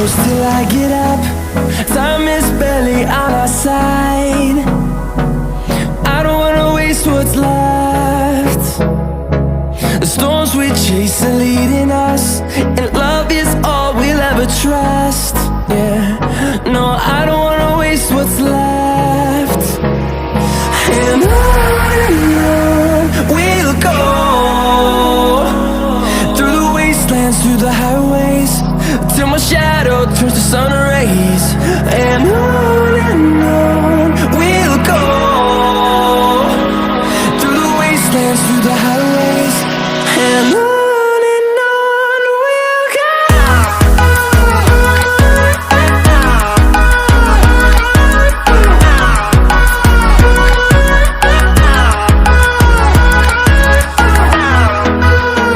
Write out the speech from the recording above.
close till I get up. Time is barely on our side. I don't wanna waste what's left. The storms we chase are leading us, and love is all we'll ever trust. Yeah, no, I don't wanna waste what's left. And on we'll go, through the wastelands, through the highways, till my